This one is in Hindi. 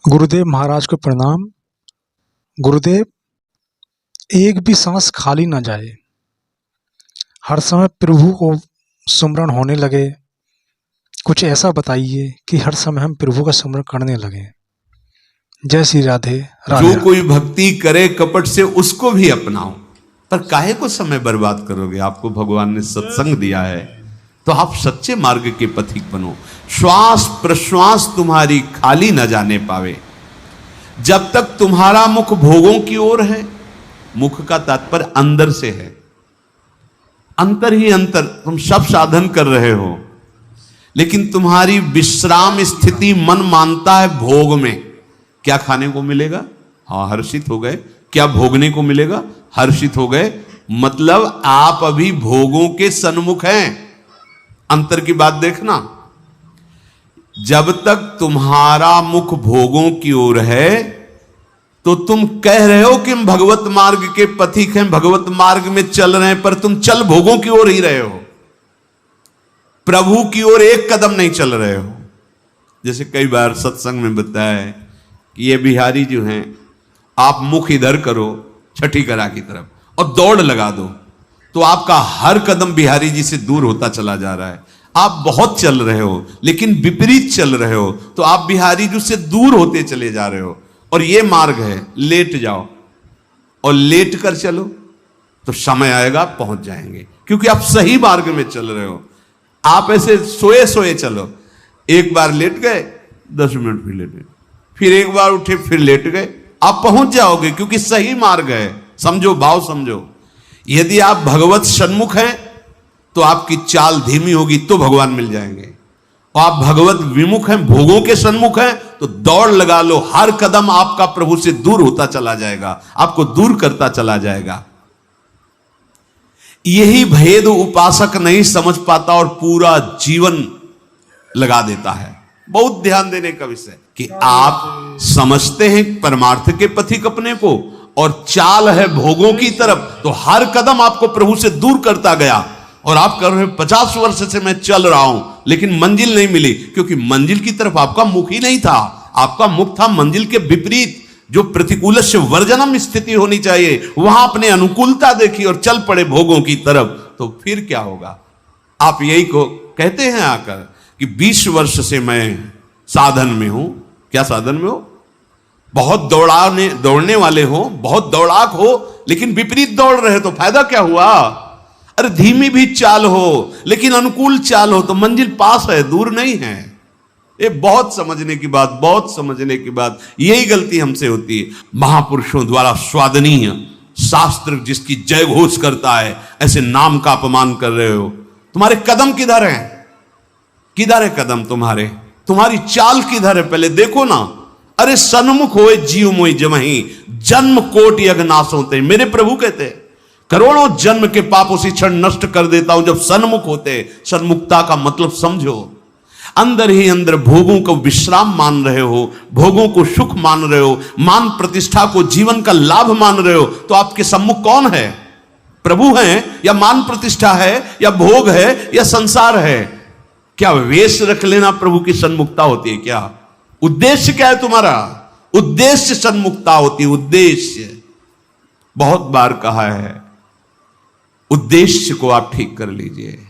गुरुदेव महाराज को प्रणाम। गुरुदेव, एक भी सांस खाली ना जाए, हर समय प्रभु को सुमरण होने लगे। कुछ ऐसा बताइए कि हर समय हम प्रभु का सुमरण करने लगे। जय श्री राधे राधे। जो कोई भक्ति करे कपट से उसको भी अपनाओ, पर काहे को समय बर्बाद करोगे? आपको भगवान ने सत्संग दिया है तो आप सच्चे मार्ग के पथिक बनो। श्वास प्रश्वास तुम्हारी खाली न जाने पावे। जब तक तुम्हारा मुख भोगों की ओर है, मुख का तात्पर्य अंदर से है, अंतर ही अंतर, तुम सब साधन कर रहे हो लेकिन तुम्हारी विश्राम स्थिति मन मानता है भोग में। क्या खाने को मिलेगा? हाँ, हर्षित हो गए। क्या भोगने को मिलेगा? हर्षित हो गए। मतलब आप अभी भोगों के सन्मुख हैं। अंतर की बात देखना। जब तक तुम्हारा मुख भोगों की ओर है तो तुम कह रहे हो कि हम भगवत मार्ग के पथिक हैं, भगवत मार्ग में चल रहे हैं, पर तुम चल भोगों की ओर ही रहे हो, प्रभु की ओर एक कदम नहीं चल रहे हो। जैसे कई बार सत्संग में बताया है कि ये बिहारी जो हैं, आप मुख इधर करो छठी करा की तरफ और दौड़ लगा दो तो आपका हर कदम बिहारी जी से दूर होता चला जा रहा है। आप बहुत चल रहे हो लेकिन विपरीत चल रहे हो तो आप बिहारी जी से दूर होते चले जा रहे हो। और ये मार्ग है, लेट जाओ और लेट कर चलो तो समय आएगा पहुंच जाएंगे, क्योंकि आप सही मार्ग में चल रहे हो। आप ऐसे सोए सोए चलो, एक बार लेट गए 10 मिनट फिर लेट गए, फिर एक बार उठे फिर लेट गए, आप पहुंच जाओगे क्योंकि सही मार्ग है। समझो, भाव समझो। यदि आप भगवत सन्मुख हैं तो आपकी चाल धीमी होगी तो भगवान मिल जाएंगे, और आप भगवत विमुख हैं, भोगों के सन्मुख हैं तो दौड़ लगा लो। हर कदम आपका प्रभु से दूर होता चला जाएगा, आपको दूर करता चला जाएगा। यही भेद उपासक नहीं समझ पाता और पूरा जीवन लगा देता है। बहुत ध्यान देने का विषय कि आप समझते हैं परमार्थ के पथिक अपने को और चाल है भोगों की तरफ, तो हर कदम आपको प्रभु से दूर करता गया। और आप कर रहे 50 वर्ष से मैं चल रहा हूं लेकिन मंजिल नहीं मिली, क्योंकि मंजिल की तरफ आपका मुख ही नहीं था। आपका मुख था मंजिल के विपरीत। जो प्रतिकूल से वर्जनम स्थिति होनी चाहिए, वहां अपने अनुकूलता देखी और चल पड़े भोगों की तरफ, तो फिर क्या होगा? आप यही को कहते हैं आकर कि 20 वर्ष से मैं साधन में हूं। क्या साधन में हो? बहुत दौड़ने वाले हो, बहुत दौड़ाक हो, लेकिन विपरीत दौड़ रहे तो फायदा क्या हुआ? अरे धीमी भी चाल हो लेकिन अनुकूल चाल हो तो मंजिल पास है, दूर नहीं है। ये बहुत समझने की बात, बहुत समझने की बात। यही गलती हमसे होती है। महापुरुषों द्वारा स्वादनीय शास्त्र जिसकी जय घोष करता है, ऐसे नाम का अपमान कर रहे हो। तुम्हारे कदम किधर हैं? किधर है कदम तुम्हारे? तुम्हारी चाल किधर है? पहले देखो ना। अरे सन्मुख होए जीव मोई जमही, जन्म कोट यज्ञ नाश होते। मेरे प्रभु कहते हैं करोड़ों जन्म के पाप उसी क्षण नष्ट कर देता हूं जब सन्मुख होते। सन्मुखता का मतलब समझो। अंदर ही अंदर भोगों को विश्राम मान रहे हो, भोगों को सुख मान रहे हो, मान प्रतिष्ठा को जीवन का लाभ मान रहे हो, तो आपके सम्मुख कौन है? प्रभु हैं या मान प्रतिष्ठा है या भोग है या संसार है? क्या वेश रख लेना प्रभु की सन्मुखता होती है? क्या उद्देश्य क्या है तुम्हारा? उद्देश्य सन्मुखता होती है। उद्देश्य बहुत बार कहा है, उद्देश्य को आप ठीक कर लीजिए।